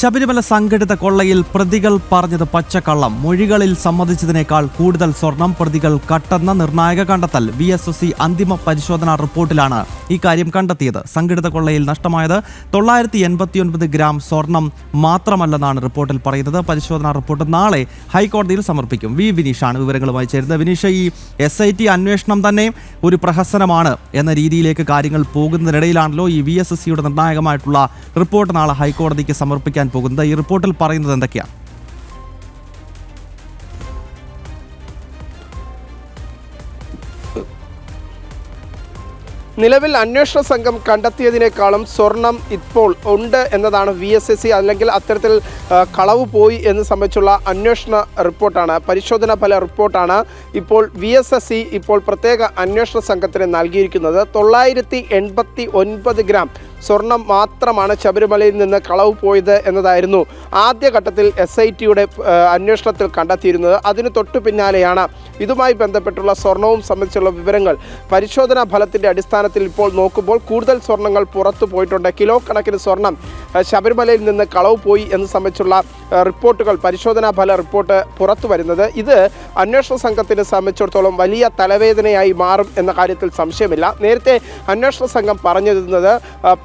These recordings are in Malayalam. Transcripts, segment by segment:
ശബരിമല സംഘടിത കൊള്ളയിൽ പ്രതികൾ പറഞ്ഞത് പച്ചക്കള്ളം. മൊഴികളിൽ സമ്മതിച്ചതിനേക്കാൾ കൂടുതൽ സ്വർണം പ്രതികൾ കട്ടെന്ന നിർണായക കണ്ടെത്തൽ. VSSC അന്തിമ പരിശോധനാ റിപ്പോർട്ടിലാണ് ഇക്കാര്യം കണ്ടെത്തിയത്. സംഘടിത കൊള്ളയിൽ നഷ്ടമായത് 989 ഗ്രാം സ്വർണം മാത്രമല്ലെന്നാണ് റിപ്പോർട്ടിൽ പറയുന്നത്. പരിശോധനാ റിപ്പോർട്ട് നാളെ ഹൈക്കോടതിയിൽ സമർപ്പിക്കും. വിനീഷാണ് വിവരങ്ങളുമായി ചേരുന്നത്. വിനീഷ്, ഈ SIT അന്വേഷണം തന്നെ ഒരു പ്രഹസനമാണ് എന്ന രീതിയിലേക്ക് കാര്യങ്ങൾ പോകുന്നതിനിടയിലാണല്ലോ ഈ VSSCയുടെ നിർണായകമായിട്ടുള്ള റിപ്പോർട്ട് നാളെ ഹൈക്കോടതിക്ക് സമർപ്പിക്കാൻ പോകുന്നത്. ഈ റിപ്പോർട്ടിൽ പറയുന്നത് എന്തൊക്കെയാണ്? നിലവിൽ അന്വേഷണ സംഘം കണ്ടെത്തിയതിനേക്കാളും സ്വർണം ഇപ്പോൾ ഉണ്ട് എന്നതാണ് VSSC, അല്ലെങ്കിൽ അത്തരത്തിൽ കളവ് പോയി എന്ന് സംബന്ധിച്ചുള്ള അന്വേഷണ റിപ്പോർട്ടാണ്, പരിശോധനാ ഫല റിപ്പോർട്ടാണ് ഇപ്പോൾ VSSC ഇപ്പോൾ പ്രത്യേക അന്വേഷണ സംഘത്തിന് നൽകിയിരിക്കുന്നത്. 989 ഗ്രാം സ്വർണം മാത്രമാണ് ശബരിമലയിൽ നിന്ന് കളവ് പോയത് എന്നതായിരുന്നു ആദ്യഘട്ടത്തിൽ SITയുടെ അന്വേഷണത്തിൽ കണ്ടെത്തിയിരുന്നത്. അതിന് തൊട്ടു പിന്നാലെയാണ് ഇതുമായി ബന്ധപ്പെട്ടുള്ള സ്വർണവും സംബന്ധിച്ചുള്ള വിവരങ്ങൾ പരിശോധനാ ഫലത്തിൻ്റെ അടിസ്ഥാനത്തിൽ ഇപ്പോൾ നോക്കുമ്പോൾ കൂടുതൽ സ്വർണ്ണങ്ങൾ പുറത്തു പോയിട്ടുണ്ട്. കിലോ കണക്കിന് സ്വർണം ശബരിമലയിൽ നിന്ന് കളവ് പോയി എന്ന് സംബന്ധിച്ചുള്ള റിപ്പോർട്ടുകൾ, പരിശോധനാ ഫല റിപ്പോർട്ട് പുറത്തു വരുന്നത്. ഇത് അന്വേഷണ സംഘത്തിനെ സംബന്ധിച്ചിടത്തോളം വലിയ തലവേദനയായി മാറും എന്ന കാര്യത്തിൽ സംശയമില്ല. നേരത്തെ അന്വേഷണ സംഘം പറഞ്ഞിരുന്നത്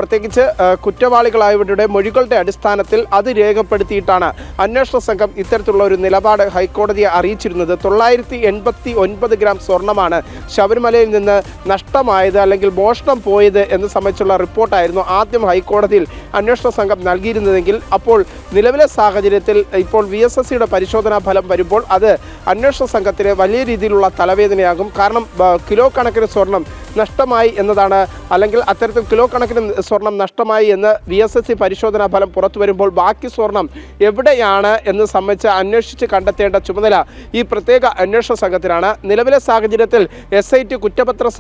പ്രത്യേകിച്ച് കുറ്റവാളികളായവരുടെ മൊഴികളുടെ അടിസ്ഥാനത്തിൽ അത് രേഖപ്പെടുത്തിയിട്ടാണ് അന്വേഷണ സംഘം ഇത്തരത്തിലുള്ള ഒരു നിലപാട് ഹൈക്കോടതിയെ അറിയിച്ചിരുന്നത്. 989 ഗ്രാം സ്വർണ്ണമാണ് ശബരിമലയിൽ നിന്ന് നഷ്ടമായത് അല്ലെങ്കിൽ മോഷണം പോയത് എന്ന് സംബന്ധിച്ചുള്ള റിപ്പോർട്ടായിരുന്നു ആദ്യം ഹൈക്കോടതിയിൽ അന്വേഷണ സംഘം നൽകിയിരുന്നതെങ്കിൽ അപ്പോൾ നിലവിലെ സാഹചര്യത്തിൽ ഇപ്പോൾ VSSCയുടെ പരിശോധനാ ഫലം വരുമ്പോൾ അത് അന്വേഷണ സംഘത്തിന് വലിയ രീതിയിലുള്ള തലവേദനയാകും. കാരണം കിലോ കണക്കിന് സ്വർണം നഷ്ടമായി എന്നതാണ്, അല്ലെങ്കിൽ അത്തരത്തിൽ കിലോ കണക്കിന് സ്വർണം നഷ്ടമായി എന്ന് VSSC പരിശോധനാ ഫലം പുറത്തു വരുമ്പോൾ ബാക്കി സ്വർണം എവിടെയാണ് എന്ന് സംബന്ധിച്ച് അന്വേഷിച്ച് കണ്ടെത്തേണ്ട ചുമതല ഈ പ്രത്യേക അന്വേഷണ സംഘത്തിനാണ്. നിലവിലെ സാഹചര്യത്തിൽ SIT കുറ്റപത്രം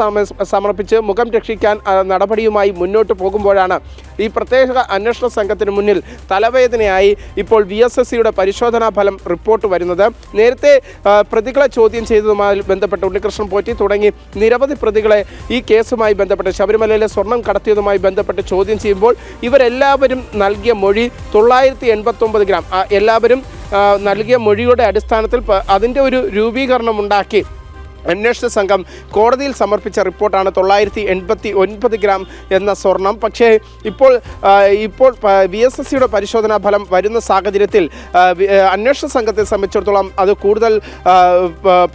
സമർപ്പിച്ച് മുഖം രക്ഷിക്കാൻ നടപടിയുമായി മുന്നോട്ട് പോകുമ്പോഴാണ് ഈ പ്രത്യേക അന്വേഷണ സംഘത്തിന് മുന്നിൽ തലവേദനയായി ഇപ്പോൾ VSSCയുടെ പരിശോധനാ ഫലം റിപ്പോർട്ട് വരുന്നത്. നേരത്തെ പ്രതികളെ ചോദ്യം ചെയ്തതുമായി ബന്ധപ്പെട്ട് ഉണ്ണികൃഷ്ണൻ പോറ്റി തുടങ്ങി നിരവധി പ്രതികളെ ഈ കേസുമായി ബന്ധപ്പെട്ട് ശബരിമലയിലെ സ്വർണം കടത്തിയതുമായി ബന്ധപ്പെട്ട് ചോദ്യം ചെയ്യുമ്പോൾ ഇവരെല്ലാവരും നൽകിയ മൊഴി 989 ഗ്രാം, എല്ലാവരും നൽകിയ മൊഴിയുടെ അടിസ്ഥാനത്തിൽ അതിൻ്റെ ഒരു രൂപീകരണം ഉണ്ടാക്കി അന്വേഷണ സംഘം കോടതിയിൽ സമർപ്പിച്ച റിപ്പോർട്ടാണ് 989 ഗ്രാം എന്ന സ്വർണം. പക്ഷേ ഇപ്പോൾ VSSCയുടെ പരിശോധനാ ഫലം വരുന്ന സാഹചര്യത്തിൽ അന്വേഷണ സംഘത്തെ സംബന്ധിച്ചിടത്തോളം അത് കൂടുതൽ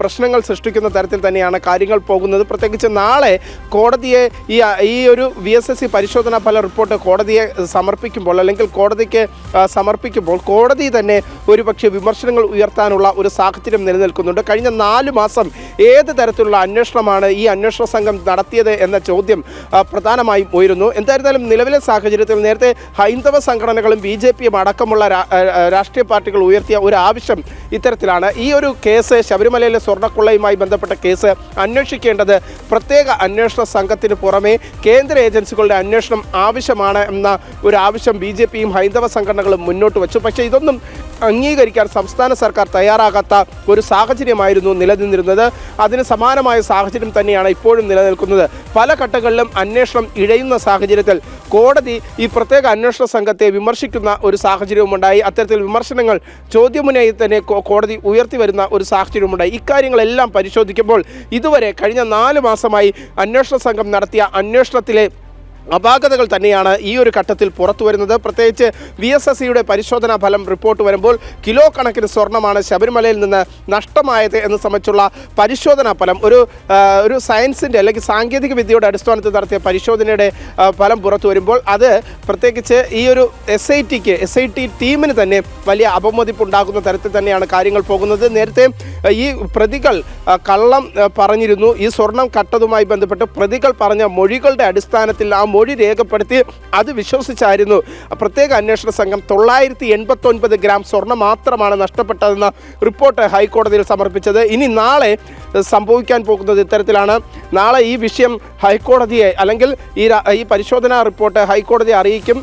പ്രശ്നങ്ങൾ സൃഷ്ടിക്കുന്ന തരത്തിൽ തന്നെയാണ് കാര്യങ്ങൾ പോകുന്നത്. പ്രത്യേകിച്ച് നാളെ കോടതിയെ ഈ ഒരു VSSC പരിശോധനാ ഫല റിപ്പോർട്ട് കോടതിയെ സമർപ്പിക്കുമ്പോൾ, അല്ലെങ്കിൽ കോടതിക്ക് സമർപ്പിക്കുമ്പോൾ കോടതി തന്നെ ഒരുപക്ഷെ വിമർശനങ്ങൾ ഉയർത്താനുള്ള ഒരു സാഹചര്യം നിലനിൽക്കുന്നുണ്ട്. കഴിഞ്ഞ 4 മാസം ഏത് തരത്തിലുള്ള അന്വേഷണമാണ് ഈ അന്വേഷണ സംഘം നടത്തിയത് എന്ന ചോദ്യം പ്രധാനമായും ഉയരുന്നു. എന്തായിരുന്നാലും നിലവിലെ സാഹചര്യത്തിൽ നേരത്തെ ഹൈന്ദവ സംഘടനകളും BJPയും അടക്കമുള്ള രാഷ്ട്രീയ പാർട്ടികൾ ഉയർത്തിയ ഒരു ആവശ്യം ഇത്തരത്തിലാണ്. ഈ ഒരു കേസ്, ശബരിമലയിലെ സ്വർണ്ണക്കൊള്ളയുമായി ബന്ധപ്പെട്ട കേസ് അന്വേഷിക്കേണ്ടത് പ്രത്യേക അന്വേഷണ സംഘത്തിന് പുറമെ കേന്ദ്ര ഏജൻസികളുടെ അന്വേഷണം ആവശ്യമാണ് എന്ന ഒരു ആവശ്യം BJPയും ഹൈന്ദവ സംഘടനകളും മുന്നോട്ട് വച്ചു. പക്ഷേ ഇതൊന്നും അംഗീകരിക്കാൻ സംസ്ഥാന സർക്കാർ തയ്യാറാകാത്ത ഒരു സാഹചര്യമായിരുന്നു നിലനിന്നിരുന്നത്. അതിന് സമാനമായ സാഹചര്യം തന്നെയാണ് ഇപ്പോഴും നിലനിൽക്കുന്നത്. പല ഘട്ടങ്ങളിലും അന്വേഷണം ഇഴയുന്ന സാഹചര്യത്തിൽ കോടതി ഈ പ്രത്യേക അന്വേഷണ സംഘത്തെ വിമർശിക്കുന്ന ഒരു സാഹചര്യവുമുണ്ടായി. അത്തരത്തിൽ വിമർശനങ്ങൾ ചോദ്യമുനയിൽ തന്നെ കോടതി ഉയർത്തി വരുന്ന ഒരു സാഹചര്യമുണ്ടായി. ഇക്കാര്യങ്ങളെല്ലാം പരിശോധിക്കുമ്പോൾ ഇതുവരെ കഴിഞ്ഞ 4 മാസമായി അന്വേഷണ സംഘം നടത്തിയ അന്വേഷണത്തിലെ അപാകതകൾ തന്നെയാണ് ഈ ഒരു ഘട്ടത്തിൽ പുറത്തു വരുന്നത്. പ്രത്യേകിച്ച് VSSCയുടെ പരിശോധനാ ഫലം റിപ്പോർട്ട് വരുമ്പോൾ കിലോ കണക്കിന് സ്വർണ്ണമാണ് ശബരിമലയിൽ നിന്ന് നഷ്ടമായത് എന്ന് സംബന്ധിച്ചുള്ള പരിശോധനാ ഫലം ഒരു സയൻസിൻ്റെ അല്ലെങ്കിൽ സാങ്കേതിക വിദ്യയുടെ അടിസ്ഥാനത്തിൽ നടത്തിയ പരിശോധനയുടെ ഫലം പുറത്തു വരുമ്പോൾ അത് പ്രത്യേകിച്ച് ഈ ഒരു SIT ടീമിന് തന്നെ വലിയ അപമതിപ്പുണ്ടാകുന്ന തരത്തിൽ തന്നെയാണ് കാര്യങ്ങൾ പോകുന്നത്. നേരത്തെ ഈ പ്രതികൾ കള്ളം പറഞ്ഞിരുന്നു. ഈ സ്വർണം കട്ടതുമായി ബന്ധപ്പെട്ട് പ്രതികൾ പറഞ്ഞ മൊഴികളുടെ അടിസ്ഥാനത്തിൽ ആ മൊഴി രേഖപ്പെടുത്തി അത് വിശ്വസിച്ചായിരുന്നു പ്രത്യേക അന്വേഷണ സംഘം 989 ഗ്രാം സ്വർണം മാത്രമാണ് നഷ്ടപ്പെട്ടതെന്ന റിപ്പോർട്ട് ഹൈക്കോടതിയിൽ സമർപ്പിച്ചത്. ഇനി നാളെ സംഭവിക്കാൻ പോകുന്നത് ഇത്തരത്തിലാണ്. നാളെ ഈ വിഷയം ഹൈക്കോടതിയെ, അല്ലെങ്കിൽ ഈ പരിശോധനാ റിപ്പോർട്ട് ഹൈക്കോടതിയെ അറിയിക്കും.